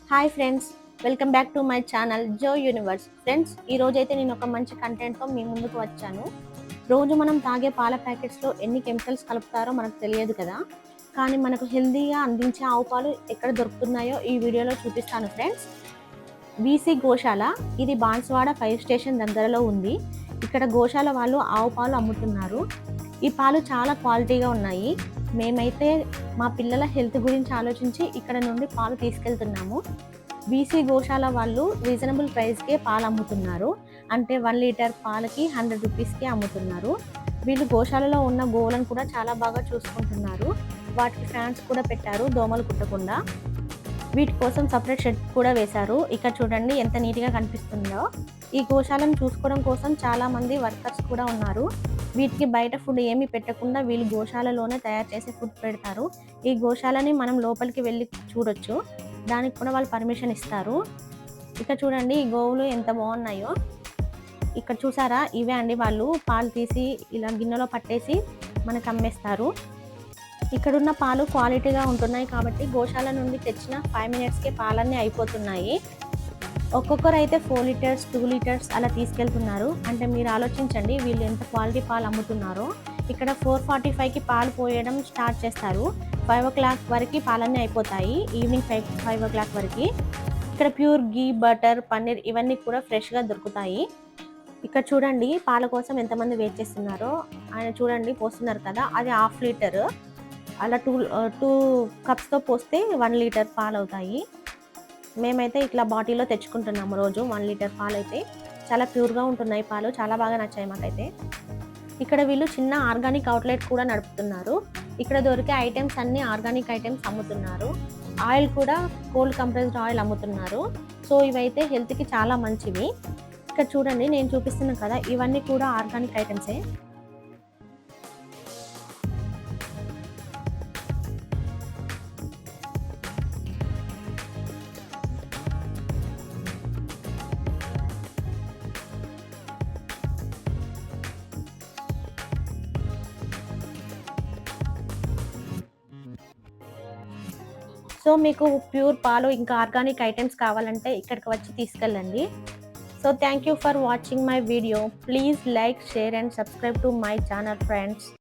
Hi friends, welcome back to my channel జో universe. Friends, ఈ రోజైతే నేను ఒక మంచి కంటెంట్తో మీ ముందుకు వచ్చాను. రోజు మనం తాగే పాల ప్యాకెట్స్లో ఎన్ని కెమికల్స్ కలుపుతారో మనకు తెలియదు కదా. కానీ మనకు హెల్తీగా అందించే ఆవు పాలు ఎక్కడ దొరుకుతున్నాయో ఈ వీడియోలో చూపిస్తాను ఫ్రెండ్స్. బీసీ గోశాల, ఇది బాన్స్వాడ ఫైర్ స్టేషన్ దగ్గరలో ఉంది. ఇక్కడ గోశాల వాళ్ళు ఆవు పాలు అమ్ముతున్నారు. ఈ పాలు చాలా క్వాలిటీగా ఉన్నాయి. మేమైతే మా పిల్లల హెల్త్ గురించి ఆలోచించి ఇక్కడ నుండి పాలు తీసుకెళ్తున్నాము. బీసీ గోశాల వాళ్ళు రీజనబుల్ ప్రైస్కే పాలు అమ్ముతున్నారు. అంటే 1 లీటర్ పాలకి 100 రూపీస్కే అమ్ముతున్నారు. వీళ్ళు గోశాలలో ఉన్న గోవులను కూడా చాలా బాగా చూసుకుంటున్నారు. వాటికి ఫ్యాన్స్ కూడా పెట్టారు దోమలు కుట్టకుండా. వీటి కోసం సపరేట్ షెడ్ కూడా వేశారు. ఇక్కడ చూడండి ఎంత నీట్గా కనిపిస్తుందో. ఈ గోశాలను చూసుకోవడం కోసం చాలా మంది వర్కర్స్ కూడా ఉన్నారు. వీటికి బయట ఫుడ్ ఏమీ పెట్టకుండా వీళ్ళు గోశాలలోనే తయారు చేసే ఫుడ్ పెడతారు. ఈ గోశాలని మనం లోపలికి వెళ్ళి చూడొచ్చు. దానికి కూడా వాళ్ళు పర్మిషన్ ఇస్తారు. ఇక్కడ చూడండి ఈ గోవులు ఎంత బాగున్నాయో. ఇక్కడ చూసారా, ఇవే అండి వాళ్ళు పాలు తీసి ఇలా గిన్నెలో పట్టేసి మనకు అమ్మేస్తారు. ఇక్కడున్న పాలు క్వాలిటీగా ఉంటున్నాయి కాబట్టి గోశాల నుండి తెచ్చిన 5 మినిట్స్కే పాలన్నీ అయిపోతున్నాయి. ఒక్కొక్కరు అయితే 4 లీటర్స్ 2 లీటర్స్ అలా తీసుకెళ్తున్నారు. అంటే మీరు ఆలోచించండి వీళ్ళు ఎంత క్వాలిటీ పాలు అమ్ముతున్నారో. ఇక్కడ 4:45కి పాలు పోయడం స్టార్ట్ చేస్తారు. 5 o'clock వరకు పాలన్నీ అయిపోతాయి. ఈవినింగ్ 5 o'clock వరకు. ఇక్కడ ప్యూర్ గీ, బటర్, పన్నీర్ ఇవన్నీ కూడా ఫ్రెష్గా దొరుకుతాయి. ఇక్కడ చూడండి పాల కోసం ఎంతమంది వెయిట్ చేస్తున్నారో. ఆయన చూడండి పోస్తున్నారు కదా, అది 1/2 లీటర్. అలా 2 కప్స్తో పోస్తే 1 లీటర్ పాలు అవుతాయి. మేమైతే ఇట్లా బాటిల్లో తెచ్చుకుంటున్నాము రోజు 1 లీటర్ పాలు. అయితే చాలా ప్యూర్గా ఉంటున్నాయి పాలు, చాలా బాగా నచ్చాయి మాకైతే. ఇక్కడ వీళ్ళు చిన్న ఆర్గానిక్ అవుట్లెట్ కూడా నడుపుతున్నారు. ఇక్కడ దొరికే ఐటమ్స్ అన్ని ఆర్గానిక్ ఐటమ్స్ అమ్ముతున్నారు. ఆయిల్ కూడా కోల్డ్ కంప్రెస్డ్ ఆయిల్ అమ్ముతున్నారు. సో ఇవైతే హెల్త్కి చాలా మంచివి. ఇక్కడ చూడండి నేను చూపిస్తున్నాను కదా, ఇవన్నీ కూడా ఆర్గానిక్ ఐటమ్సే. సో మీకు ప్యూర్ పాలు ఇంకా ఆర్గానిక్ ఐటమ్స్ కావాలంటే ఇక్కడికి వచ్చి తీసుకెళ్ళండి. So thank you for watching my video. Please like, share and subscribe to my channel friends.